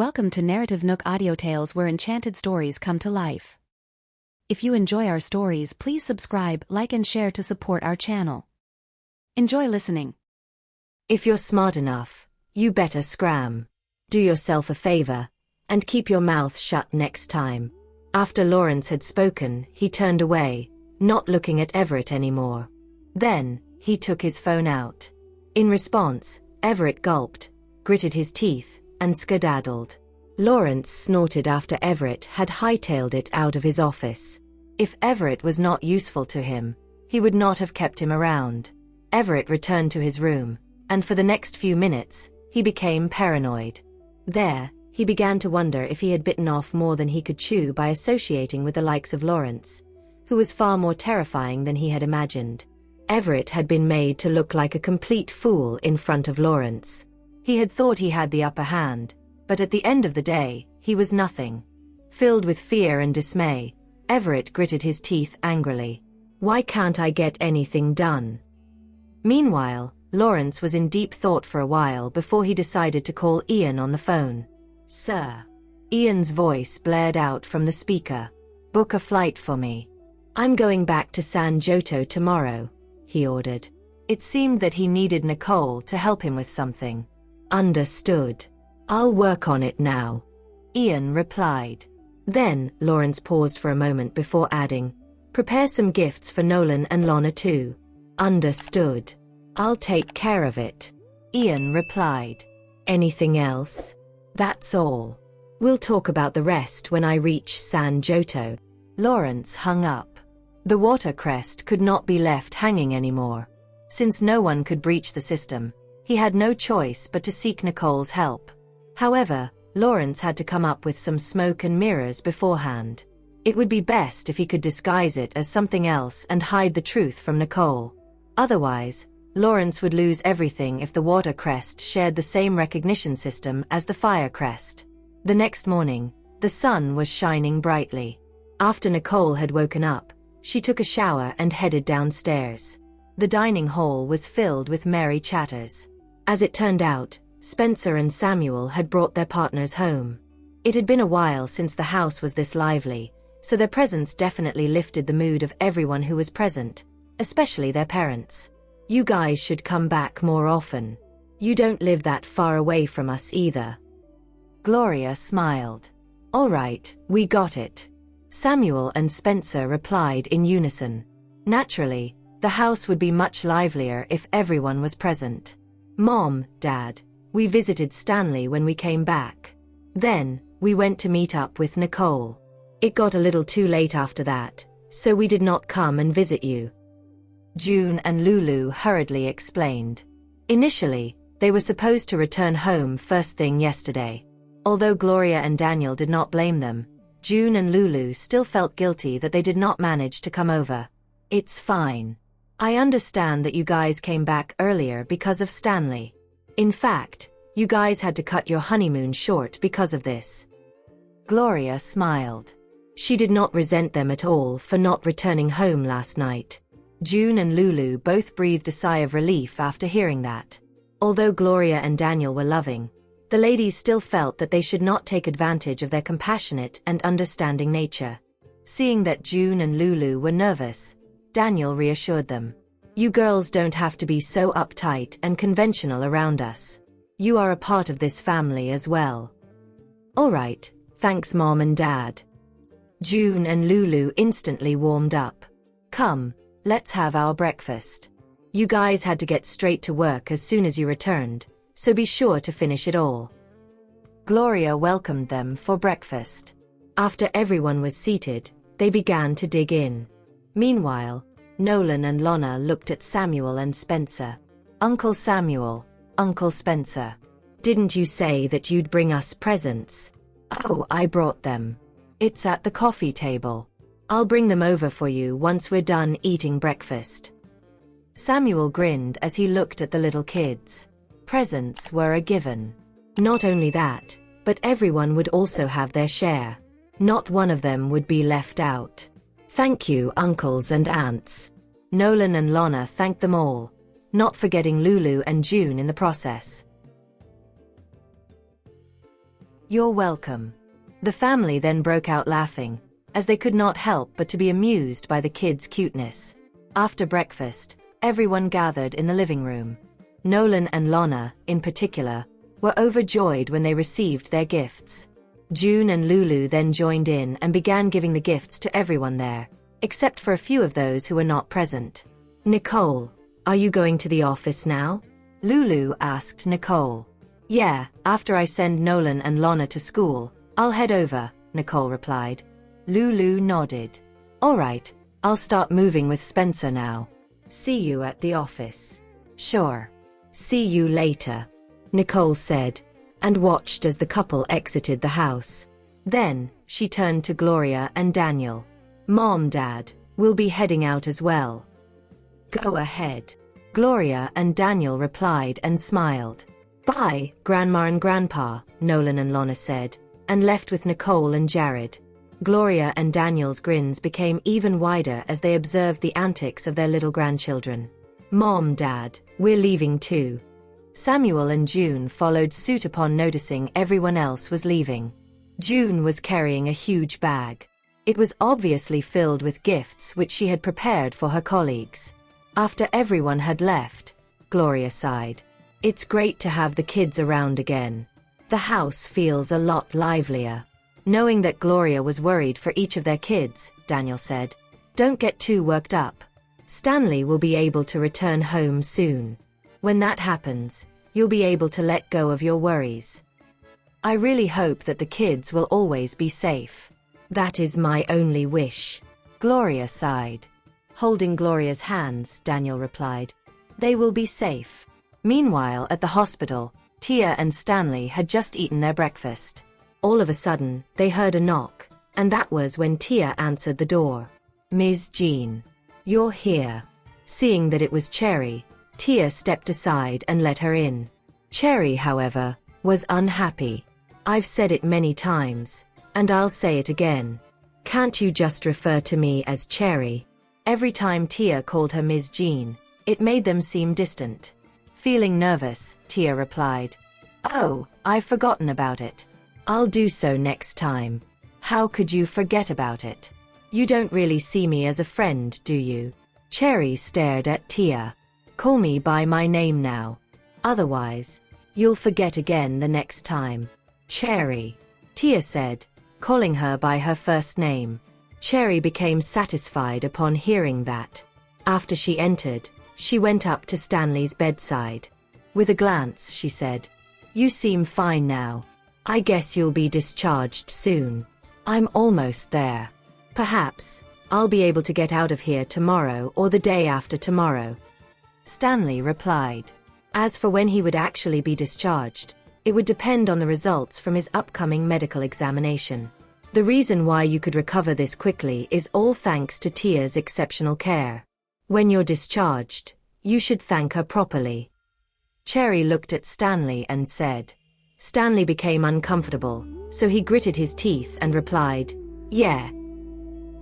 Welcome to NarrativeNook audio tales where enchanted stories come to life. If you enjoy our stories, please subscribe, like and share to support our channel. Enjoy listening. If you're smart enough, you better scram. Do yourself a favor, and keep your mouth shut next time. After Lawrence had spoken, he turned away, not looking at Everett anymore. Then, he took his phone out. In response, Everett gulped, gritted his teeth, and skedaddled. Lawrence snorted after Everett had hightailed it out of his office. If Everett was not useful to him, he would not have kept him around. Everett returned to his room, and for the next few minutes, he became paranoid. There, he began to wonder if he had bitten off more than he could chew by associating with the likes of Lawrence, who was far more terrifying than he had imagined. Everett had been made to look like a complete fool in front of Lawrence. He had thought he had the upper hand, but at the end of the day, he was nothing. Filled with fear and dismay, Everett gritted his teeth angrily. Why can't I get anything done? Meanwhile, Lawrence was in deep thought for a while before he decided to call Ian on the phone. Sir. Ian's voice blared out from the speaker. Book a flight for me. I'm going back to San Giotto tomorrow, he ordered. It seemed that he needed Nicole to help him with something. Understood. I'll work on it now, Ian replied. Then, Lawrence paused for a moment before adding, prepare some gifts for Nolan and Lana too. Understood. I'll take care of it, Ian replied. Anything else? That's all. We'll talk about the rest when I reach San Giotto. Lawrence hung up. The water crest could not be left hanging anymore. Since no one could breach the system, he had no choice but to seek Nicole's help. However, Lawrence had to come up with some smoke and mirrors beforehand. It would be best if he could disguise it as something else and hide the truth from Nicole. Otherwise, Lawrence would lose everything if the water crest shared the same recognition system as the fire crest. The next morning, the sun was shining brightly. After Nicole had woken up, she took a shower and headed downstairs. The dining hall was filled with merry chatters. As it turned out, Spencer and Samuel had brought their partners home. It had been a while since the house was this lively, so their presence definitely lifted the mood of everyone who was present, especially their parents. You guys should come back more often. You don't live that far away from us either. Gloria smiled. All right, we got it. Samuel and Spencer replied in unison. Naturally, the house would be much livelier if everyone was present. Mom, Dad, we visited Stanley when we came back. Then, we went to meet up with Nicole. It got a little too late after that, so we did not come and visit you, June and Lulu hurriedly explained. Initially, they were supposed to return home first thing yesterday. Although Gloria and Daniel did not blame them, June and Lulu still felt guilty that they did not manage to come over. It's fine. I understand that you guys came back earlier because of Stanley. In fact, you guys had to cut your honeymoon short because of this. Gloria smiled. She did not resent them at all for not returning home last night. June and Lulu both breathed a sigh of relief after hearing that. Although Gloria and Daniel were loving, the ladies still felt that they should not take advantage of their compassionate and understanding nature. Seeing that June and Lulu were nervous, Daniel reassured them. You girls don't have to be so uptight and conventional around us. You are a part of this family as well. All right, thanks Mom and Dad. June and Lulu instantly warmed up. Come, let's have our breakfast. You guys had to get straight to work as soon as you returned, so be sure to finish it all. Gloria welcomed them for breakfast. After everyone was seated, they began to dig in. Meanwhile, Nolan and Lana looked at Samuel and Spencer. Uncle Samuel, Uncle Spencer. Didn't you say that you'd bring us presents? Oh, I brought them. It's at the coffee table. I'll bring them over for you once we're done eating breakfast. Samuel grinned as he looked at the little kids. Presents were a given. Not only that, but everyone would also have their share. Not one of them would be left out. Thank you, uncles and aunts. Nolan and Lana thanked them all, not forgetting Lulu and June in the process. You're welcome. The family then broke out laughing, as they could not help but to be amused by the kids' cuteness. After breakfast, everyone gathered in the living room. Nolan and Lana, in particular, were overjoyed when they received their gifts. June and Lulu then joined in and began giving the gifts to everyone there, except for a few of those who were not present. Nicole, are you going to the office now? Lulu asked Nicole. Yeah, after I send Nolan and Lana to school, I'll head over, Nicole replied. Lulu nodded. All right, I'll start moving with Spencer now. See you at the office. Sure. See you later, Nicole said, and watched as the couple exited the house. Then, she turned to Gloria and Daniel. Mom, Dad, we'll be heading out as well. Go ahead. Gloria and Daniel replied and smiled. Bye, Grandma and Grandpa, Nolan and Lana said, and left with Nicole and Jared. Gloria and Daniel's grins became even wider as they observed the antics of their little grandchildren. Mom, Dad, we're leaving too. Samuel and June followed suit upon noticing everyone else was leaving. June was carrying a huge bag. It was obviously filled with gifts which she had prepared for her colleagues. After everyone had left, Gloria sighed. It's great to have the kids around again. The house feels a lot livelier. Knowing that Gloria was worried for each of their kids, Daniel said, Don't get too worked up. Stanley will be able to return home soon. When that happens, you'll be able to let go of your worries. I really hope that the kids will always be safe. That is my only wish. Gloria sighed. Holding Gloria's hands, Daniel replied. They will be safe. Meanwhile, at the hospital, Tia and Stanley had just eaten their breakfast. All of a sudden, they heard a knock, and that was when Tia answered the door. Ms. Jean. You're here. Seeing that it was Cherry, Tia stepped aside and let her in. Cherry, however, was unhappy. I've said it many times, and I'll say it again. Can't you just refer to me as Cherry? Every time Tia called her Ms. Jean, it made them seem distant. Feeling nervous, Tia replied, Oh, I've forgotten about it. I'll do so next time. How could you forget about it? You don't really see me as a friend, do you? Cherry stared at Tia. Call me by my name now. Otherwise, you'll forget again the next time. Cherry, Tia said, calling her by her first name. Cherry became satisfied upon hearing that. After she entered, she went up to Stanley's bedside. With a glance, she said, You seem fine now. I guess you'll be discharged soon. I'm almost there. Perhaps, I'll be able to get out of here tomorrow or the day after tomorrow. Stanley replied. As for when he would actually be discharged, it would depend on the results from his upcoming medical examination. The reason why you could recover this quickly is all thanks to Tia's exceptional care. When you're discharged, you should thank her properly. Cherry looked at Stanley and said. Stanley became uncomfortable, so he gritted his teeth and replied, Yeah.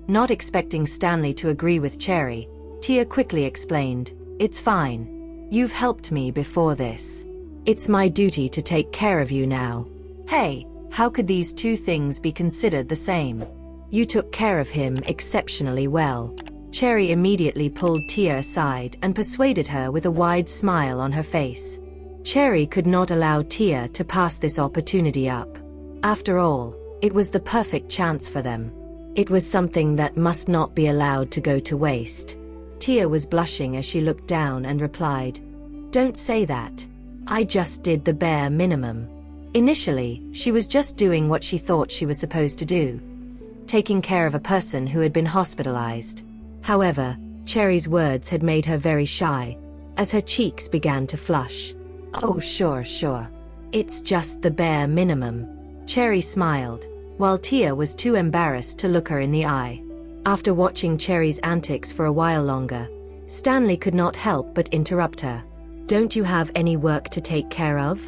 Not expecting Stanley to agree with Cherry, Tia quickly explained, It's fine. You've helped me before this. It's my duty to take care of you now. Hey, how could these two things be considered the same? You took care of him exceptionally well. Cherry immediately pulled Tia aside and persuaded her with a wide smile on her face. Cherry could not allow Tia to pass this opportunity up. After all, it was the perfect chance for them. It was something that must not be allowed to go to waste. Tia was blushing as she looked down and replied, Don't say that. I just did the bare minimum. Initially, she was just doing what she thought she was supposed to do, taking care of a person who had been hospitalized. However, Cherry's words had made her very shy, as her cheeks began to flush. Oh, sure. It's just the bare minimum. Cherry smiled, while Tia was too embarrassed to look her in the eye. After watching Cherry's antics for a while longer, Stanley could not help but interrupt her. Don't you have any work to take care of?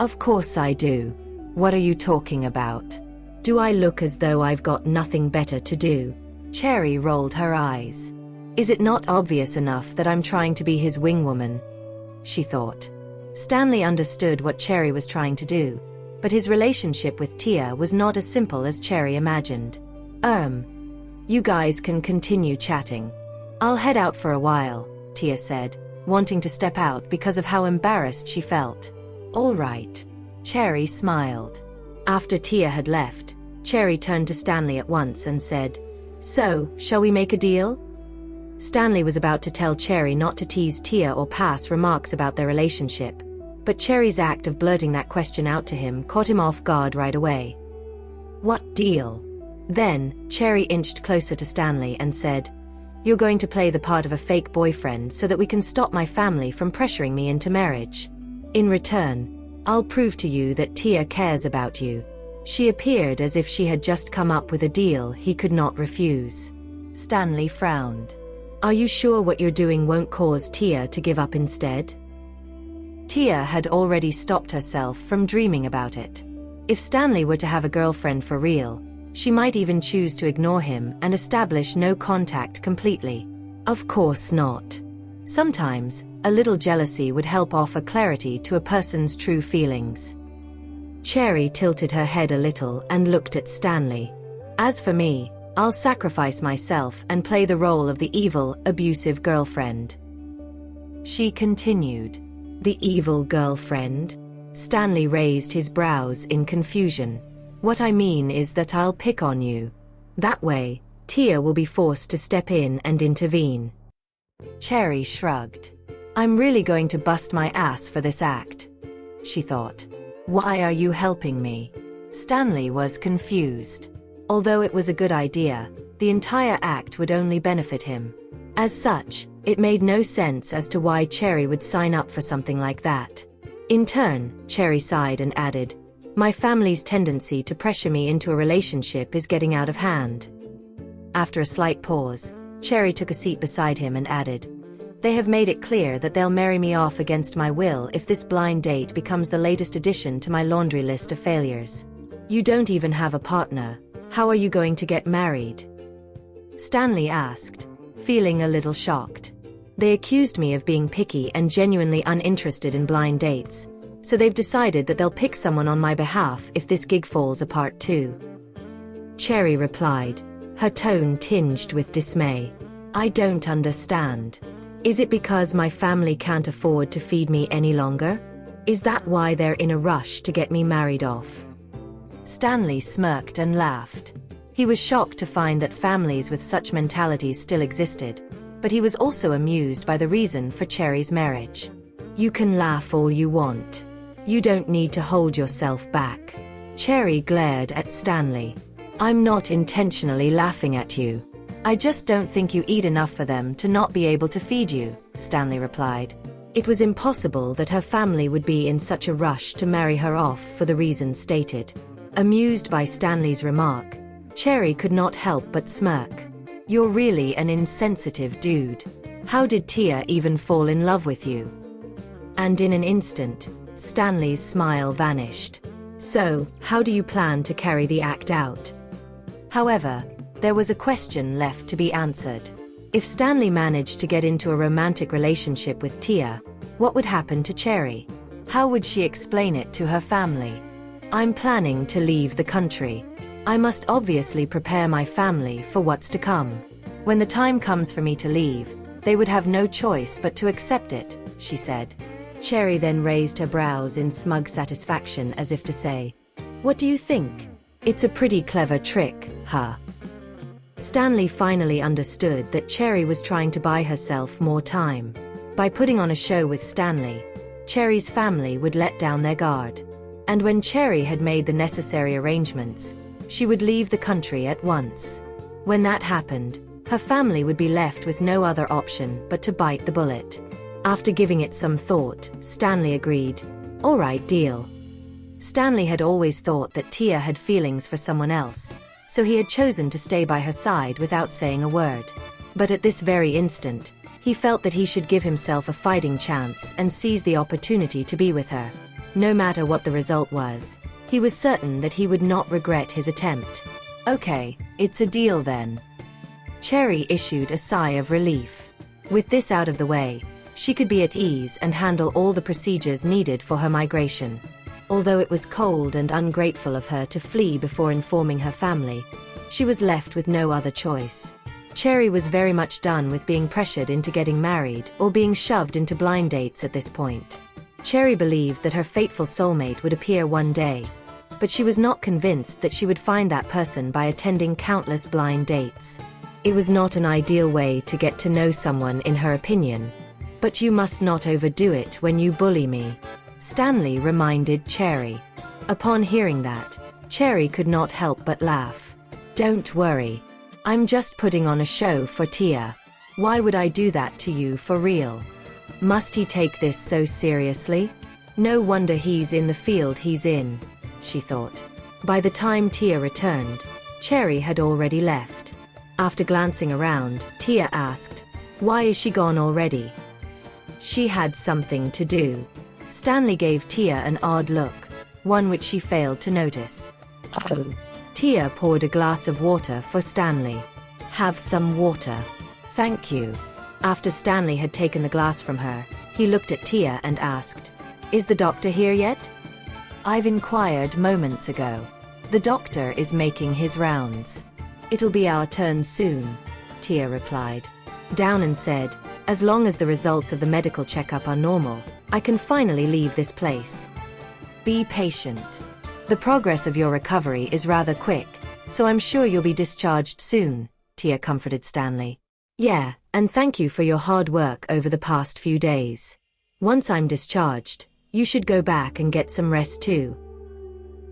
Of course I do. What are you talking about? Do I look as though I've got nothing better to do? Cherry rolled her eyes. Is it not obvious enough that I'm trying to be his wingwoman? She thought. Stanley understood what Cherry was trying to do. But his relationship with Tia was not as simple as Cherry imagined. You guys can continue chatting. I'll head out for a while, Tia said, wanting to step out because of how embarrassed she felt. All right. Cherry smiled. After Tia had left, Cherry turned to Stanley at once and said, "So, shall we make a deal?" Stanley was about to tell Cherry not to tease Tia or pass remarks about their relationship, but Cherry's act of blurting that question out to him caught him off guard right away. "What deal?" Then, Cherry inched closer to Stanley and said, "You're going to play the part of a fake boyfriend so that we can stop my family from pressuring me into marriage. In return, I'll prove to you that Tia cares about you." She appeared as if she had just come up with a deal he could not refuse. Stanley frowned. "Are you sure what you're doing won't cause Tia to give up instead?" Tia had already stopped herself from dreaming about it. If Stanley were to have a girlfriend for real, she might even choose to ignore him and establish no contact completely. Of course not. Sometimes, a little jealousy would help offer clarity to a person's true feelings. Cherry tilted her head a little and looked at Stanley. "As for me, I'll sacrifice myself and play the role of the evil, abusive girlfriend." She continued. "The evil girlfriend?" Stanley raised his brows in confusion. "What I mean is that I'll pick on you. That way, Tia will be forced to step in and intervene." Cherry shrugged. "I'm really going to bust my ass for this act," she thought. "Why are you helping me?" Stanley was confused. Although it was a good idea, the entire act would only benefit him. As such, it made no sense as to why Cherry would sign up for something like that. In turn, Cherry sighed and added, "My family's tendency to pressure me into a relationship is getting out of hand." After a slight pause, Cherry took a seat beside him and added, "They have made it clear that they'll marry me off against my will if this blind date becomes the latest addition to my laundry list of failures. You don't even have a partner. How are you going to get married?" Stanley asked, feeling a little shocked. "They accused me of being picky and genuinely uninterested in blind dates, so they've decided that they'll pick someone on my behalf if this gig falls apart too." Cherry replied, her tone tinged with dismay. "I don't understand. Is it because my family can't afford to feed me any longer? Is that why they're in a rush to get me married off?" Stanley smirked and laughed. He was shocked to find that families with such mentalities still existed, but he was also amused by the reason for Cherry's marriage. "You can laugh all you want. You don't need to hold yourself back." Cherry glared at Stanley. "I'm not intentionally laughing at you. I just don't think you eat enough for them to not be able to feed you," Stanley replied. It was impossible that her family would be in such a rush to marry her off for the reasons stated. Amused by Stanley's remark, Cherry could not help but smirk. "You're really an insensitive dude. How did Tia even fall in love with you?" And in an instant, Stanley's smile vanished. "So, how do you plan to carry the act out?" However, there was a question left to be answered. If Stanley managed to get into a romantic relationship with Tia, what would happen to Cherry? How would she explain it to her family? "I'm planning to leave the country. I must obviously prepare my family for what's to come. When the time comes for me to leave, they would have no choice but to accept it," she said. Cherry then raised her brows in smug satisfaction as if to say, "What do you think? It's a pretty clever trick, huh?" Stanley finally understood that Cherry was trying to buy herself more time. By putting on a show with Stanley, Cherry's family would let down their guard. And when Cherry had made the necessary arrangements, she would leave the country at once. When that happened, her family would be left with no other option but to bite the bullet. After giving it some thought, Stanley agreed, "All right, deal." Stanley had always thought that Tia had feelings for someone else, so he had chosen to stay by her side without saying a word. But at this very instant, he felt that he should give himself a fighting chance and seize the opportunity to be with her. No matter what the result was, he was certain that he would not regret his attempt. "Okay, it's a deal then." Cherry issued a sigh of relief. With this out of the way, she could be at ease and handle all the procedures needed for her migration. Although it was cold and ungrateful of her to flee before informing her family, she was left with no other choice. Cherry was very much done with being pressured into getting married or being shoved into blind dates at this point. Cherry believed that her fateful soulmate would appear one day, but she was not convinced that she would find that person by attending countless blind dates. It was not an ideal way to get to know someone in her opinion. But you must not overdo it when you bully me, Stanley reminded Cherry. Upon hearing that, Cherry could not help but laugh. Don't worry. I'm just putting on a show for Tia. Why would I do that to you for real? Must he take this so seriously? No wonder he's in the field he's in, she thought. By the time Tia returned, Cherry had already left. After glancing around, Tia asked, "Why is she gone already?" She had something to do. Stanley gave Tia an odd look, one which she failed to notice. Oh. Tia poured a glass of water for Stanley. Have some water. Thank you. After Stanley had taken the glass from her, he looked at Tia and asked, "Is the doctor here yet?" "I've inquired moments ago. The doctor is making his rounds. It'll be our turn soon," Tia replied. Downen said, "As long as the results of the medical checkup are normal, I can finally leave this place. Be patient. The progress of your recovery is rather quick, so I'm sure you'll be discharged soon," Tia comforted Stanley. "Yeah, and thank you for your hard work over the past few days. Once I'm discharged, you should go back and get some rest too,"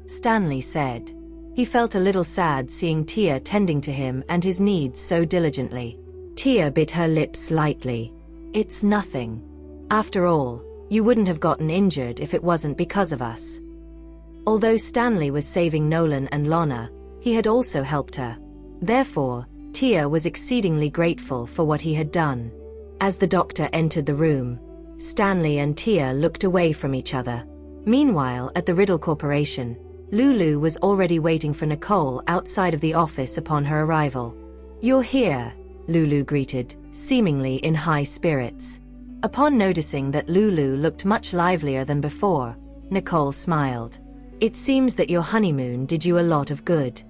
Stanley said. He felt a little sad seeing Tia tending to him and his needs so diligently. Tia bit her lips lightly. "It's nothing. After all, you wouldn't have gotten injured if it wasn't because of us." Although Stanley was saving Nolan and Lana, he had also helped her. Therefore, Tia was exceedingly grateful for what he had done. As the doctor entered the room, Stanley and Tia looked away from each other. Meanwhile, at the Riddle Corporation, Lulu was already waiting for Nicole outside of the office upon her arrival. "You're here," Lulu greeted, seemingly in high spirits. Upon noticing that Lulu looked much livelier than before, Nicole smiled. "It seems that your honeymoon did you a lot of good."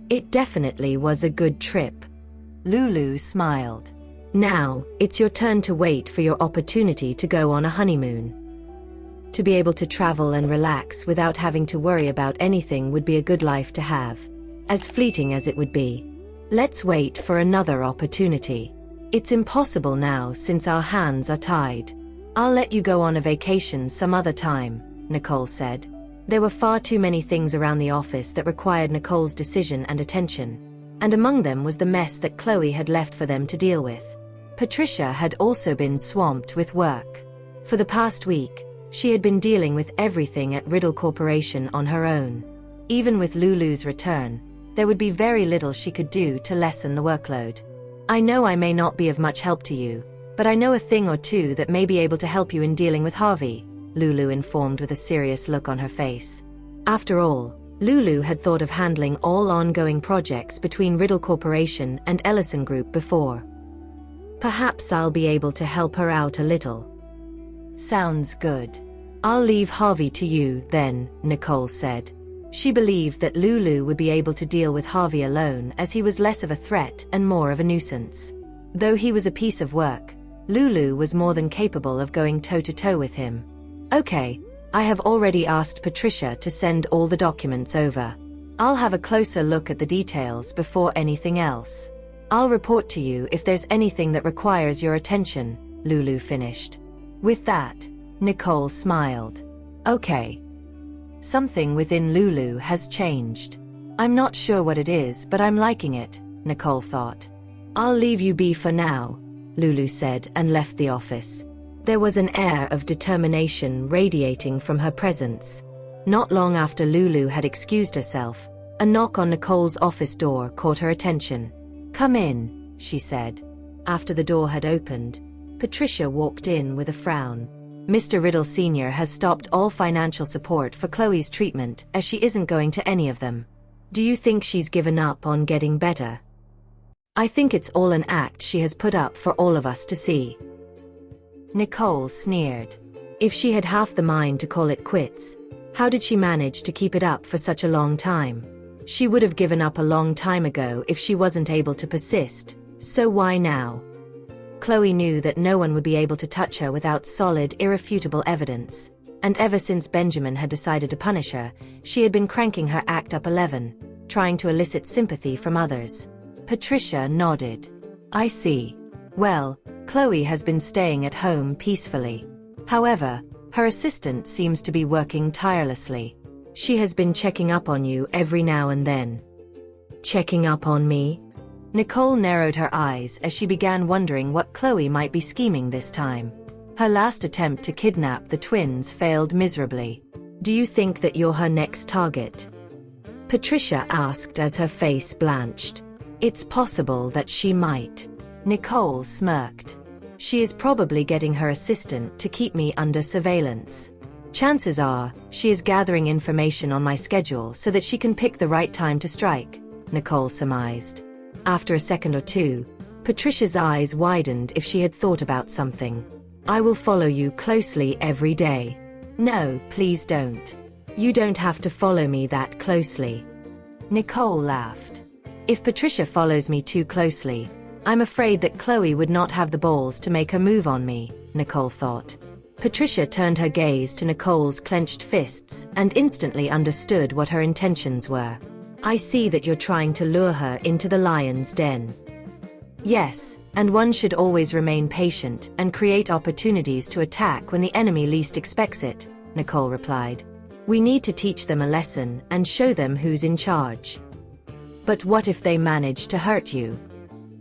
"It definitely was a good trip," Lulu smiled. "Now, it's your turn to wait for your opportunity to go on a honeymoon. To be able to travel and relax without having to worry about anything would be a good life to have, as fleeting as it would be. Let's wait for another opportunity. It's impossible now since our hands are tied. I'll let you go on a vacation some other time," Nicole said. There were far too many things around the office that required Nicole's decision and attention, and among them was the mess that Chloe had left for them to deal with. Patricia had also been swamped with work. For the past week, she had been dealing with everything at Riddle Corporation on her own. Even with Lulu's return, there would be very little she could do to lessen the workload. "I know I may not be of much help to you, but I know a thing or two that may be able to help you in dealing with Harvey," Lulu informed with a serious look on her face. After all, Lulu had thought of handling all ongoing projects between Riddle Corporation and Ellison Group before. "Perhaps I'll be able to help her out a little." "Sounds good. I'll leave Harvey to you, then," Nicole said. She believed that Lulu would be able to deal with Harvey alone as he was less of a threat and more of a nuisance. Though he was a piece of work, Lulu was more than capable of going toe-to-toe with him. "Okay, I have already asked Patricia to send all the documents over. I'll have a closer look at the details before anything else. I'll report to you if there's anything that requires your attention," Lulu finished. With that, Nicole smiled. "Okay." Something within Lulu has changed. "I'm not sure what it is, but I'm liking it," Nicole thought. "I'll leave you be for now," Lulu said and left the office. There was an air of determination radiating from her presence. Not long after Lulu had excused herself, a knock on Nicole's office door caught her attention. "Come in," she said. After the door had opened, Patricia walked in with a frown. "Mr. Riddle Sr. has stopped all financial support for Chloe's treatment as she isn't going to any of them. Do you think she's given up on getting better? I think it's all an act she has put up for all of us to see." Nicole sneered. If she had half the mind to call it quits, How did she manage to keep it up for such a long time? She would have given up a long time ago if she wasn't able to persist, so why now? Chloe knew that no one would be able to touch her without solid, irrefutable evidence, and ever since Benjamin had decided to punish her, she had been cranking her act up 11, trying to elicit sympathy from others. Patricia nodded. I see. Well, Chloe has been staying at home peacefully. However, her assistant seems to be working tirelessly. She has been checking up on you every now and then. Checking up on me? Nicole narrowed her eyes as she began wondering what Chloe might be scheming this time. Her last attempt to kidnap the twins failed miserably. Do you think that you're her next target? Patricia asked as her face blanched. It's possible that she might. Nicole smirked. She is probably getting her assistant to keep me under surveillance. Chances are, she is gathering information on my schedule so that she can pick the right time to strike, Nicole surmised. After a second or two, Patricia's eyes widened if she had thought about something. I will follow you closely every day. No, please don't. You don't have to follow me that closely. Nicole laughed. If Patricia follows me too closely, I'm afraid that Chloe would not have the balls to make a move on me, Nicole thought. Patricia turned her gaze to Nicole's clenched fists and instantly understood what her intentions were. I see that you're trying to lure her into the lion's den. Yes, and one should always remain patient and create opportunities to attack when the enemy least expects it, Nicole replied. We need to teach them a lesson and show them who's in charge. But what if they manage to hurt you?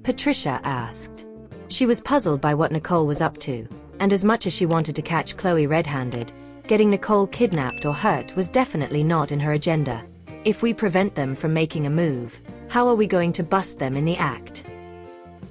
Patricia asked. She was puzzled by what Nicole was up to, and as much as she wanted to catch Chloe red-handed, getting Nicole kidnapped or hurt was definitely not in her agenda. If we prevent them from making a move, how are we going to bust them in the act?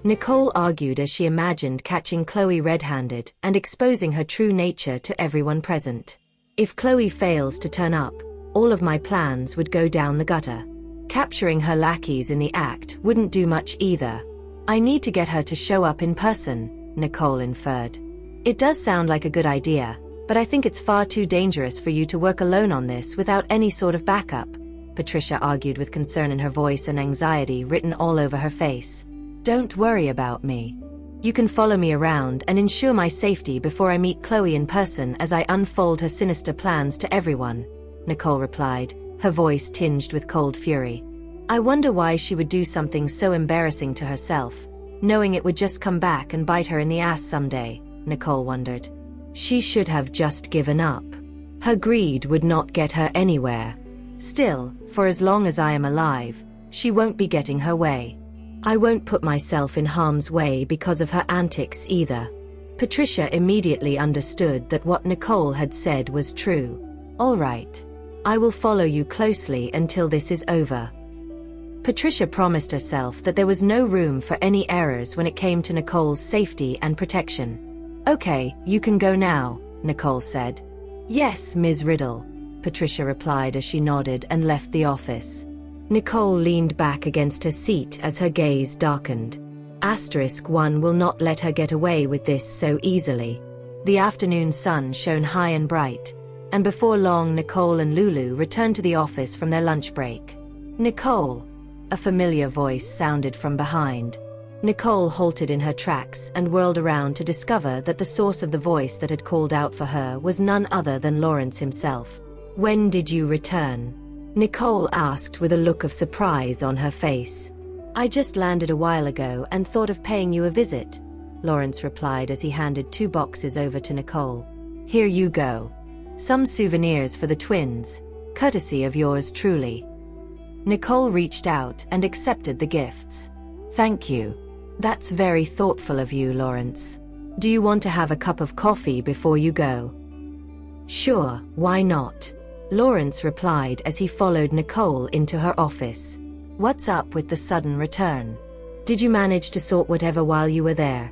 Nicole argued as she imagined catching Chloe red-handed and exposing her true nature to everyone present. If Chloe fails to turn up, all of my plans would go down the gutter. Capturing her lackeys in the act wouldn't do much either. I need to get her to show up in person, Nicole inferred. It does sound like a good idea, but I think it's far too dangerous for you to work alone on this without any sort of backup, Patricia argued with concern in her voice and anxiety written all over her face. Don't worry about me. You can follow me around and ensure my safety before I meet Chloe in person as I unfold her sinister plans to everyone, Nicole replied, her voice tinged with cold fury. I wonder why she would do something so embarrassing to herself, knowing it would just come back and bite her in the ass someday, Nicole wondered. She should have just given up. Her greed would not get her anywhere. Still, for as long as I am alive, she won't be getting her way. I won't put myself in harm's way because of her antics either. Patricia immediately understood that what Nicole had said was true. All right. I will follow you closely until this is over. Patricia promised herself that there was no room for any errors when it came to Nicole's safety and protection. Okay, you can go now, Nicole said. Yes, Ms. Riddle, Patricia replied as she nodded and left the office. Nicole leaned back against her seat as her gaze darkened. *1 will not let her get away with this so easily. The afternoon sun shone high and bright, and before long Nicole and Lulu returned to the office from their lunch break. Nicole! A familiar voice sounded from behind. Nicole halted in her tracks and whirled around to discover that the source of the voice that had called out for her was none other than Lawrence himself. When did you return? Nicole asked with a look of surprise on her face. I just landed a while ago and thought of paying you a visit, Lawrence replied as he handed 2 boxes over to Nicole. Here you go. Some souvenirs for the twins, courtesy of yours truly. Nicole reached out and accepted the gifts. Thank you. That's very thoughtful of you, Lawrence. Do you want to have a cup of coffee before you go? Sure, why not? Lawrence replied as he followed Nicole into her office. What's up with the sudden return? Did you manage to sort whatever while you were there?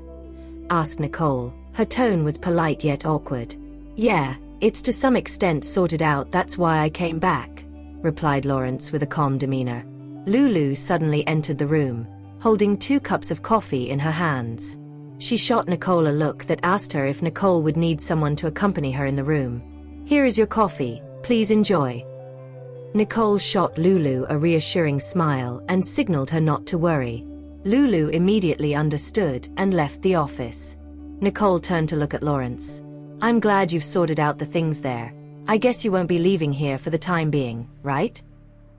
Asked Nicole. Her tone was polite yet awkward. Yeah, it's to some extent sorted out, that's why I came back, replied Lawrence with a calm demeanor. Lulu suddenly entered the room, holding 2 cups of coffee in her hands. She shot Nicole a look that asked her if Nicole would need someone to accompany her in the room. Here is your coffee, Please enjoy." Nicole shot Lulu a reassuring smile and signaled her not to worry. Lulu immediately understood and left the office. Nicole turned to look at Lawrence. "I'm glad you've sorted out the things there. I guess you won't be leaving here for the time being, right?"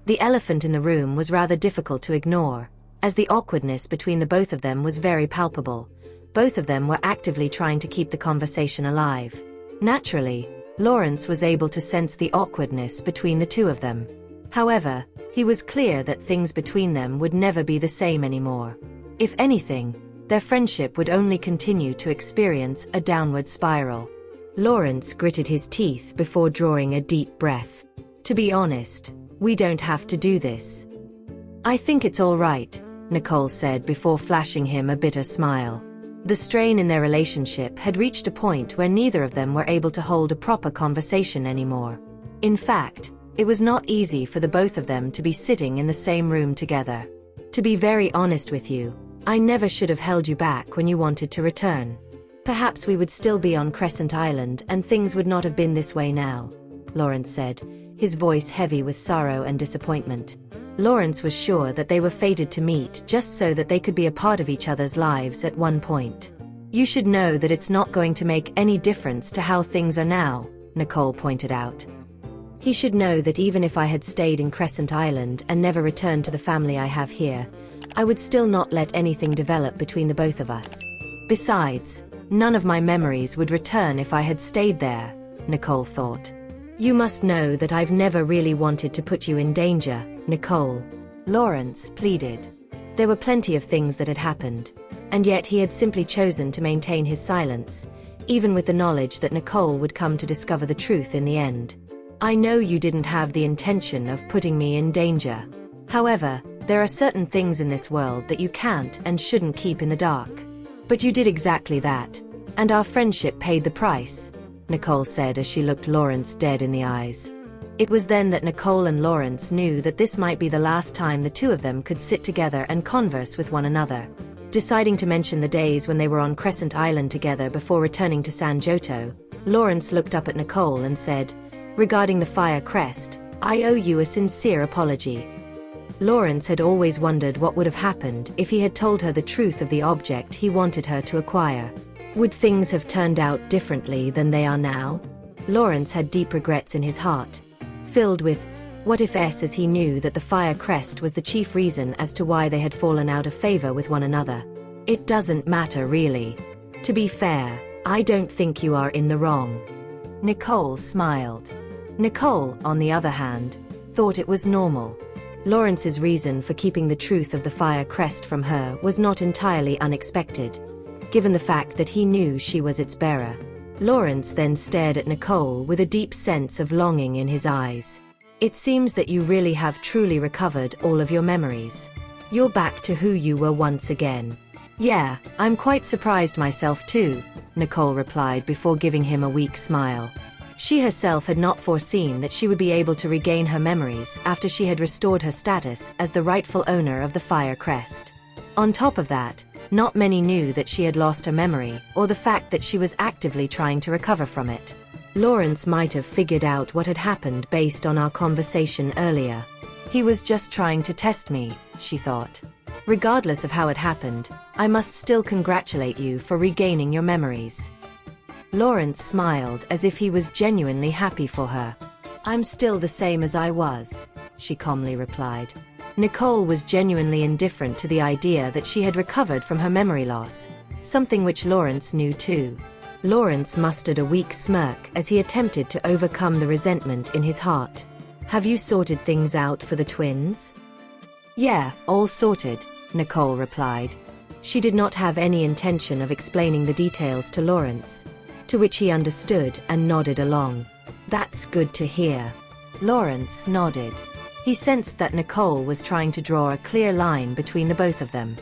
The elephant in the room was rather difficult to ignore, as the awkwardness between the both of them was very palpable. Both of them were actively trying to keep the conversation alive. Naturally, Lawrence was able to sense the awkwardness between the two of them. However, he was clear that things between them would never be the same anymore. If anything, their friendship would only continue to experience a downward spiral. Lawrence gritted his teeth before drawing a deep breath. "To be honest, we don't have to do this." "I think it's all right," Nicole said before flashing him a bitter smile. The strain in their relationship had reached a point where neither of them were able to hold a proper conversation anymore. In fact, it was not easy for the both of them to be sitting in the same room together. "To be very honest with you, I never should have held you back when you wanted to return. Perhaps we would still be on Crescent Island and things would not have been this way now," Lawrence said, his voice heavy with sorrow and disappointment. Lawrence was sure that they were fated to meet just so that they could be a part of each other's lives at one point. "You should know that it's not going to make any difference to how things are now," Nicole pointed out. "He should know that even if I had stayed in Crescent Island and never returned to the family I have here, I would still not let anything develop between the both of us. Besides, none of my memories would return if I had stayed there," Nicole thought. "You must know that I've never really wanted to put you in danger, Nicole," Lawrence pleaded. There were plenty of things that had happened, and yet he had simply chosen to maintain his silence, even with the knowledge that Nicole would come to discover the truth in the end. "I know you didn't have the intention of putting me in danger. However, there are certain things in this world that you can't and shouldn't keep in the dark. But you did exactly that, and our friendship paid the price," Nicole said as she looked Lawrence dead in the eyes. It was then that Nicole and Lawrence knew that this might be the last time the two of them could sit together and converse with one another. Deciding to mention the days when they were on Crescent Island together before returning to San Joto, Lawrence looked up at Nicole and said, "Regarding the fire crest, I owe you a sincere apology." Lawrence had always wondered what would have happened if he had told her the truth of the object he wanted her to acquire. Would things have turned out differently than they are now? Lawrence had deep regrets in his heart, filled with what ifs, as he knew that the fire crest was the chief reason as to why they had fallen out of favor with one another. "It doesn't matter really. To be fair, I don't think you are in the wrong." Nicole smiled. Nicole, on the other hand, thought it was normal. Lawrence's reason for keeping the truth of the fire crest from her was not entirely unexpected, given the fact that he knew she was its bearer. Lawrence then stared at Nicole with a deep sense of longing in his eyes. "It seems that you really have truly recovered all of your memories. You're back to who you were once again." "Yeah, I'm quite surprised myself too," Nicole replied before giving him a weak smile. She herself had not foreseen that she would be able to regain her memories after she had restored her status as the rightful owner of the fire crest. On top of that, not many knew that she had lost her memory or the fact that she was actively trying to recover from it. Lawrence might have figured out what had happened based on our conversation earlier. "He was just trying to test me," she thought. "Regardless of how it happened, I must still congratulate you for regaining your memories." Lawrence smiled as if he was genuinely happy for her. "I'm still the same as I was," she calmly replied. Nicole was genuinely indifferent to the idea that she had recovered from her memory loss, something which Lawrence knew too. Lawrence mustered a weak smirk as he attempted to overcome the resentment in his heart. "Have you sorted things out for the twins?" "Yeah, all sorted," Nicole replied. She did not have any intention of explaining the details to Lawrence, to which he understood and nodded along. "That's good to hear." Lawrence nodded. He sensed that Nicole was trying to draw a clear line between the both of them.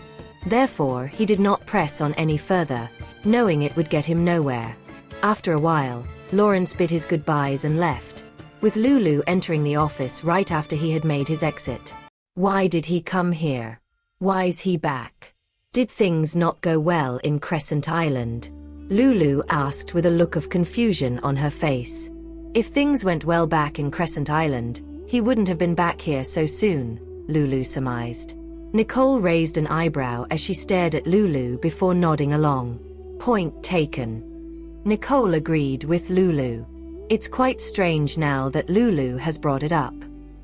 Therefore, he did not press on any further, knowing it would get him nowhere. After a while, Lawrence bid his goodbyes and left, with Lulu entering the office right after he had made his exit. Why did he come here? Why's he back? Did things not go well in Crescent Island? Lulu asked with a look of confusion on her face. If things went well back in Crescent Island, he wouldn't have been back here so soon, Lulu surmised. Nicole raised an eyebrow as she stared at Lulu before nodding along. Point taken. Nicole agreed with Lulu. It's quite strange now that Lulu has brought it up.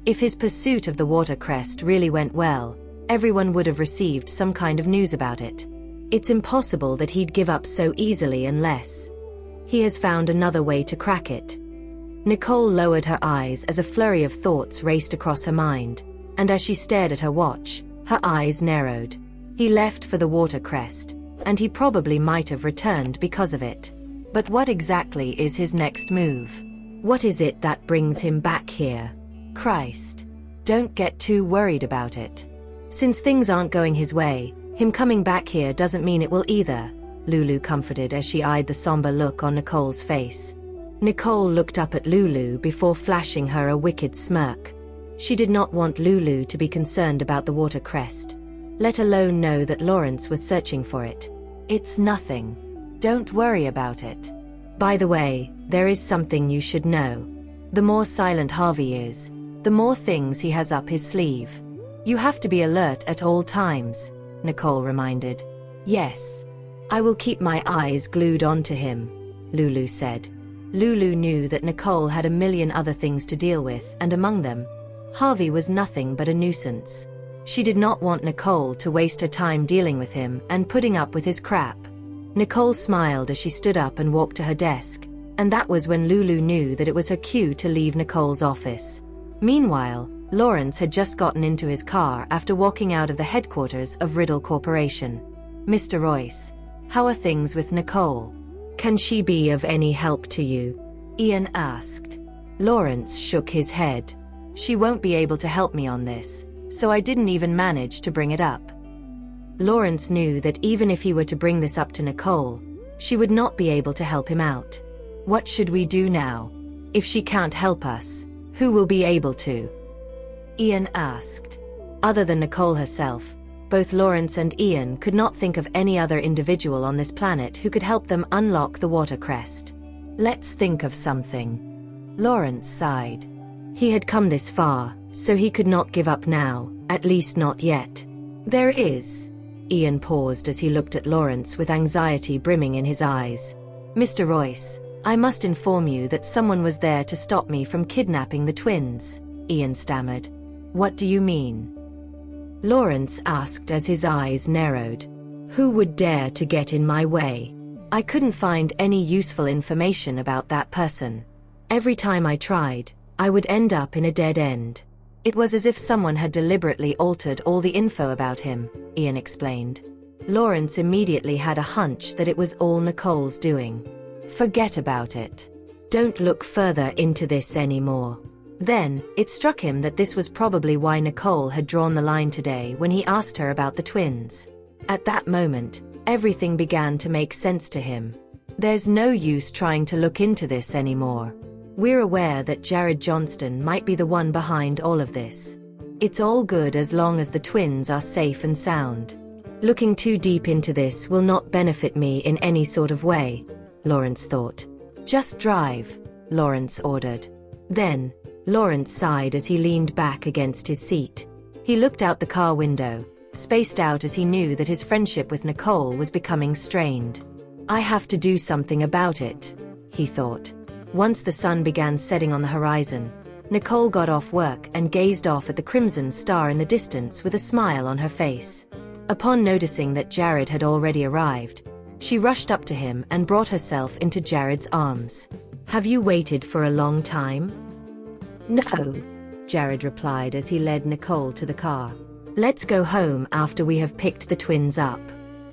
If his pursuit of the water crest really went well, everyone would have received some kind of news about it. It's impossible that he'd give up so easily unless he has found another way to crack it. Nicole lowered her eyes as a flurry of thoughts raced across her mind, and as she stared at her watch, her eyes narrowed. He left for the water crest, and he probably might have returned because of it. But what exactly is his next move? What is it that brings him back here? Christ. Don't get too worried about it. Since things aren't going his way, him coming back here doesn't mean it will either, Lulu comforted as she eyed the somber look on Nicole's face. Nicole looked up at Lulu before flashing her a wicked smirk. She did not want Lulu to be concerned about the water crest, let alone know that Lawrence was searching for it. It's nothing. Don't worry about it. By the way, there is something you should know. The more silent Harvey is, the more things he has up his sleeve. You have to be alert at all times, Nicole reminded. Yes. I will keep my eyes glued onto him, Lulu said. Lulu knew that Nicole had a million other things to deal with, and among them, Harvey was nothing but a nuisance. She did not want Nicole to waste her time dealing with him and putting up with his crap. Nicole smiled as she stood up and walked to her desk, and that was when Lulu knew that it was her cue to leave Nicole's office. Meanwhile, Lawrence had just gotten into his car after walking out of the headquarters of Riddle Corporation. Mr. Royce, how are things with Nicole? Can she be of any help to you? Ian asked. Lawrence shook his head. She won't be able to help me on this, so I didn't even manage to bring it up. Lawrence knew that even if he were to bring this up to Nicole, she would not be able to help him out. What should we do now? If she can't help us, who will be able to? Ian asked. Other than Nicole herself, both Lawrence and Ian could not think of any other individual on this planet who could help them unlock the water crest. Let's think of something. Lawrence sighed. He had come this far, so he could not give up now, at least not yet. There is. Ian paused as he looked at Lawrence with anxiety brimming in his eyes. Mr. Royce, I must inform you that someone was there to stop me from kidnapping the twins, Ian stammered. What do you mean? Lawrence asked as his eyes narrowed. Who would dare to get in my way? I couldn't find any useful information about that person. Every time I tried, I would end up in a dead end. It was as if someone had deliberately altered all the info about him, Ian explained. Lawrence immediately had a hunch that it was all Nicole's doing. Forget about it. Don't look further into this anymore. Then, it struck him that this was probably why Nicole had drawn the line today when he asked her about the twins. At that moment, everything began to make sense to him. There's no use trying to look into this anymore. We're aware that Jared Johnston might be the one behind all of this. It's all good as long as the twins are safe and sound. Looking too deep into this will not benefit me in any sort of way, Lawrence thought. Just drive, Lawrence ordered. Then, Lawrence sighed as he leaned back against his seat. He looked out the car window, spaced out as he knew that his friendship with Nicole was becoming strained. I have to do something about it, he thought. Once the sun began setting on the horizon, Nicole got off work and gazed off at the crimson star in the distance with a smile on her face. Upon noticing that Jared had already arrived, she rushed up to him and brought herself into Jared's arms. Have you waited for a long time? No, Jared replied as he led Nicole to the car. Let's go home after we have picked the twins up.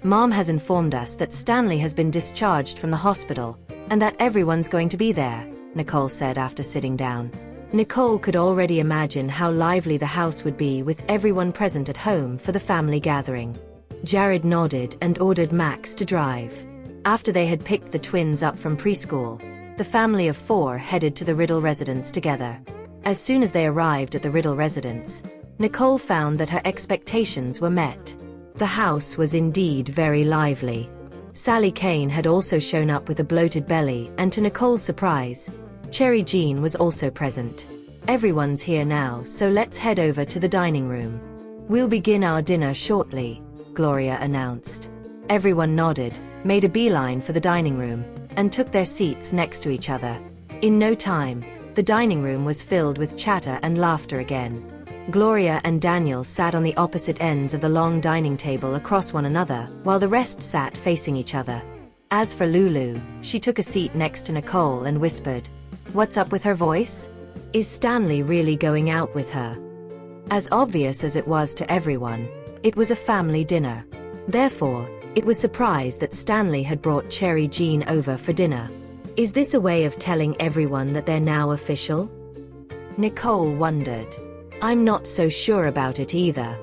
Mom has informed us that Stanley has been discharged from the hospital, and that everyone's going to be there, Nicole said after sitting down. Nicole could already imagine how lively the house would be with everyone present at home for the family gathering. Jared nodded and ordered Max to drive. After they had picked the twins up from preschool, the family of 4 headed to the Riddle residence together. As soon as they arrived at the Riddle residence, Nicole found that her expectations were met. The house was indeed very lively. Sally Kane had also shown up with a bloated belly, and to Nicole's surprise, Cherry Jean was also present. Everyone's here now, so let's head over to the dining room. We'll begin our dinner shortly, Gloria announced. Everyone nodded, made a beeline for the dining room, and took their seats next to each other. In no time, the dining room was filled with chatter and laughter again. Gloria and Daniel sat on the opposite ends of the long dining table across one another, while the rest sat facing each other. As for Lulu, she took a seat next to Nicole and whispered, "What's up with her voice? Is Stanley really going out with her?" As obvious as it was to everyone, it was a family dinner. Therefore, it was surprised that Stanley had brought Cherry Jean over for dinner. Is this a way of telling everyone that they're now official? Nicole wondered. I'm not so sure about it either.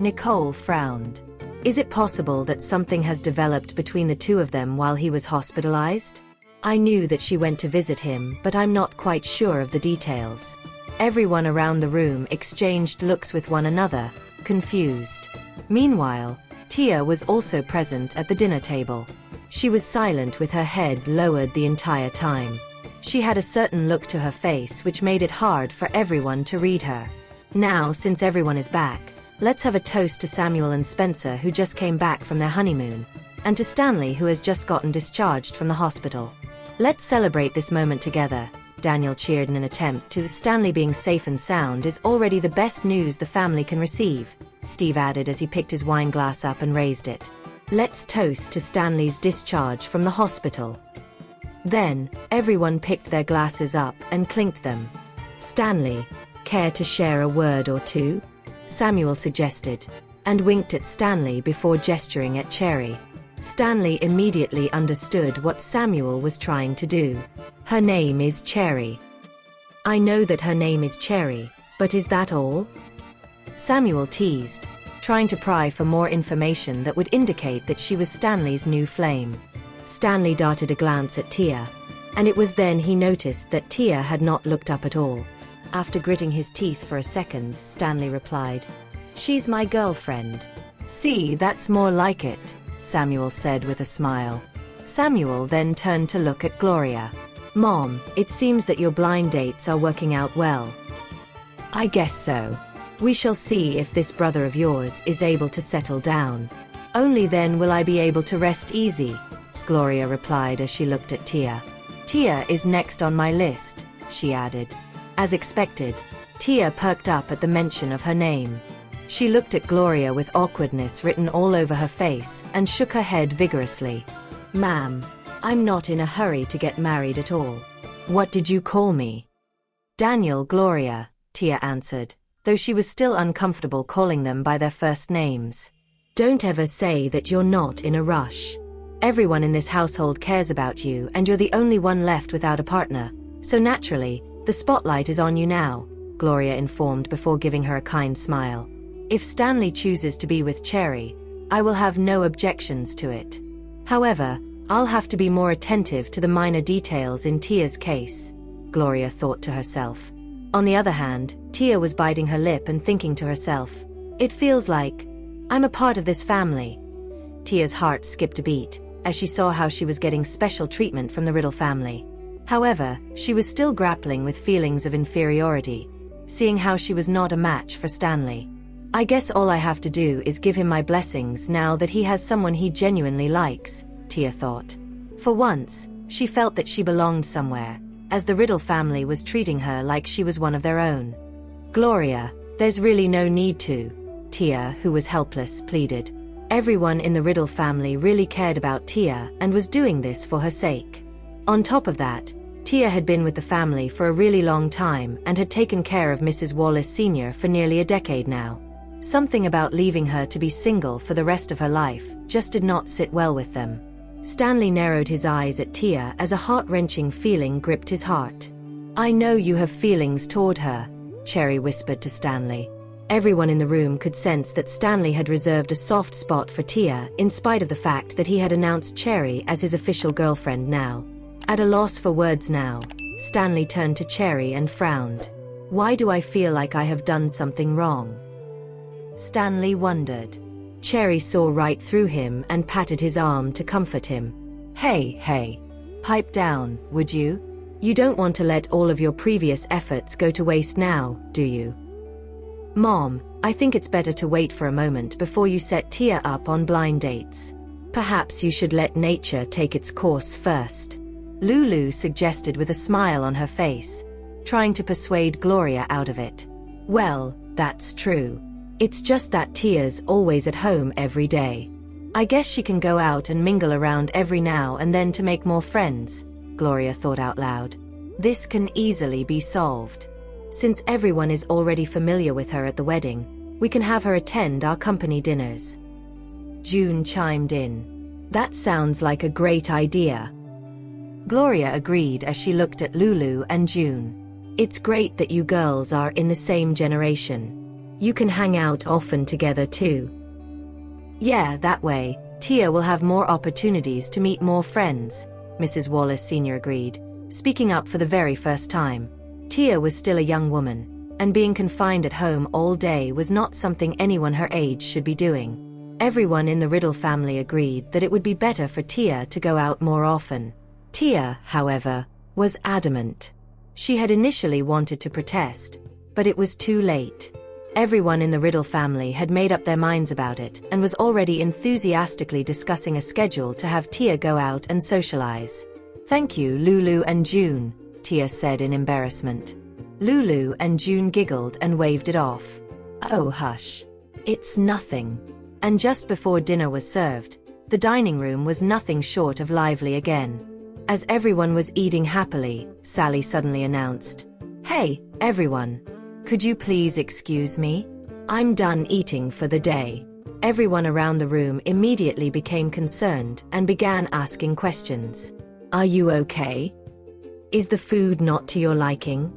Nicole frowned. Is it possible that something has developed between the two of them while he was hospitalized? I knew that she went to visit him, but I'm not quite sure of the details. Everyone around the room exchanged looks with one another, confused. Meanwhile, Tia was also present at the dinner table. She was silent with her head lowered the entire time. She had a certain look to her face which made it hard for everyone to read her. Now, since everyone is back, let's have a toast to Samuel and Spencer, who just came back from their honeymoon, and to Stanley, who has just gotten discharged from the hospital. Let's celebrate this moment together, Daniel cheered in an attempt to. Stanley being safe and sound is already the best news the family can receive, Steve added as he picked his wine glass up and raised it. Let's toast to Stanley's discharge from the hospital. Then, everyone picked their glasses up and clinked them. Stanley, care to share a word or two? Samuel suggested, and winked at Stanley before gesturing at Cherry. Stanley immediately understood what Samuel was trying to do. Her name is Cherry. I know that her name is Cherry, but is that all? Samuel teased, trying to pry for more information that would indicate that she was Stanley's new flame. Stanley darted a glance at Tia, and it was then he noticed that Tia had not looked up at all. After gritting his teeth for a second, Stanley replied, "She's my girlfriend." "See, that's more like it," Samuel said with a smile. Samuel then turned to look at Gloria. "Mom, it seems that your blind dates are working out well." "I guess so. We shall see if this brother of yours is able to settle down. Only then will I be able to rest easy," Gloria replied as she looked at Tia. "Tia is next on my list," she added. As expected, Tia perked up at the mention of her name. She looked at Gloria with awkwardness written all over her face and shook her head vigorously. "Ma'am, I'm not in a hurry to get married at all." "What did you call me?" "Daniel, Gloria," Tia answered, though she was still uncomfortable calling them by their first names. "Don't ever say that you're not in a rush. Everyone in this household cares about you and you're the only one left without a partner, so naturally, the spotlight is on you now," Gloria informed before giving her a kind smile. "If Stanley chooses to be with Cherry, I will have no objections to it. However, I'll have to be more attentive to the minor details in Tia's case," Gloria thought to herself. On the other hand, Tia was biting her lip and thinking to herself, "It feels like I'm a part of this family." Tia's heart skipped a beat as she saw how she was getting special treatment from the Riddle family. However, she was still grappling with feelings of inferiority, seeing how she was not a match for Stanley. "I guess all I have to do is give him my blessings now that he has someone he genuinely likes," Tia thought. For once, she felt that she belonged somewhere, as the Riddle family was treating her like she was one of their own. "Gloria, there's really no need to," Tia, who was helpless, pleaded. Everyone in the Riddle family really cared about Tia and was doing this for her sake. On top of that, Tia had been with the family for a really long time and had taken care of Mrs. Wallace Sr. for nearly a decade now. Something about leaving her to be single for the rest of her life just did not sit well with them. Stanley narrowed his eyes at Tia as a heart-wrenching feeling gripped his heart. "I know you have feelings toward her," Cherry whispered to Stanley. Everyone in the room could sense that Stanley had reserved a soft spot for Tia in spite of the fact that he had announced Cherry as his official girlfriend now. At a loss for words now, Stanley turned to Cherry and frowned. "Why do I feel like I have done something wrong?" Stanley wondered. Cherry saw right through him and patted his arm to comfort him. Hey, pipe down, would you? You don't want to let all of your previous efforts go to waste now, do you? Mom, I think it's better to wait for a moment before you set Tia up on blind dates. Perhaps you should let nature take its course first. Lulu suggested with a smile on her face, trying to persuade Gloria out of it. Well, that's true. It's just that Tia's always at home every day. I guess she can go out and mingle around every now and then to make more friends, Gloria thought out loud. This can easily be solved. Since everyone is already familiar with her at the wedding, we can have her attend our company dinners. June chimed in. That sounds like a great idea. Gloria agreed as she looked at Lulu and June. It's great that you girls are in the same generation. You can hang out often together too. Yeah, that way, Tia will have more opportunities to meet more friends, Mrs. Wallace Sr. agreed, speaking up for the very first time. Tia was still a young woman, and being confined at home all day was not something anyone her age should be doing. Everyone in the Riddle family agreed that it would be better for Tia to go out more often. Tia, however, was adamant. She had initially wanted to protest, but it was too late. Everyone in the Riddle family had made up their minds about it and was already enthusiastically discussing a schedule to have Tia go out and socialize. Thank you, Lulu and June, Tia said in embarrassment. Lulu and June giggled and waved it off. Oh, hush. It's nothing. And just before dinner was served, the dining room was nothing short of lively again. As everyone was eating happily, Sally suddenly announced, "Hey, everyone. Could you please excuse me? I'm done eating for the day." Everyone around the room immediately became concerned and began asking questions. Are you okay? Is the food not to your liking?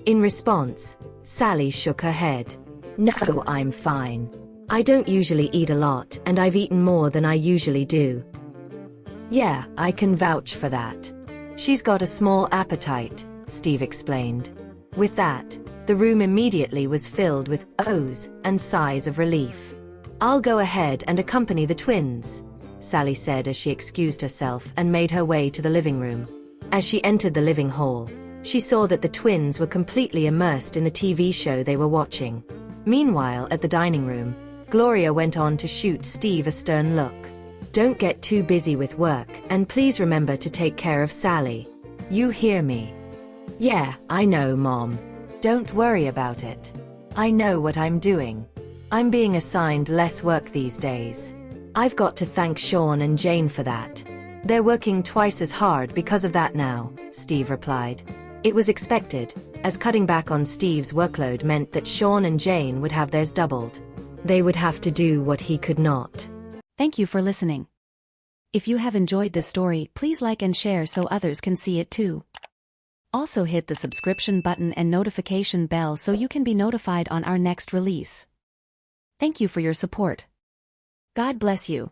In response, Sally shook her head. No, I'm fine. I don't usually eat a lot and I've eaten more than I usually do. Yeah, I can vouch for that. She's got a small appetite, Steve explained. With that, the room immediately was filled with ohs and sighs of relief. I'll go ahead and accompany the twins, Sally said as she excused herself and made her way to the living room. As she entered the living hall, she saw that the twins were completely immersed in the TV show they were watching. Meanwhile, at the dining room, Gloria went on to shoot Steve a stern look. Don't get too busy with work, and please remember to take care of Sally. You hear me? Yeah, I know, Mom. Don't worry about it. I know what I'm doing. I'm being assigned less work these days. I've got to thank Sean and Jane for that. They're working twice as hard because of that now, Steve replied. It was expected, as cutting back on Steve's workload meant that Sean and Jane would have theirs doubled. They would have to do what he could not. Thank you for listening. If you have enjoyed this story, please like and share so others can see it too. Also hit the subscription button and notification bell so you can be notified on our next release. Thank you for your support. God bless you.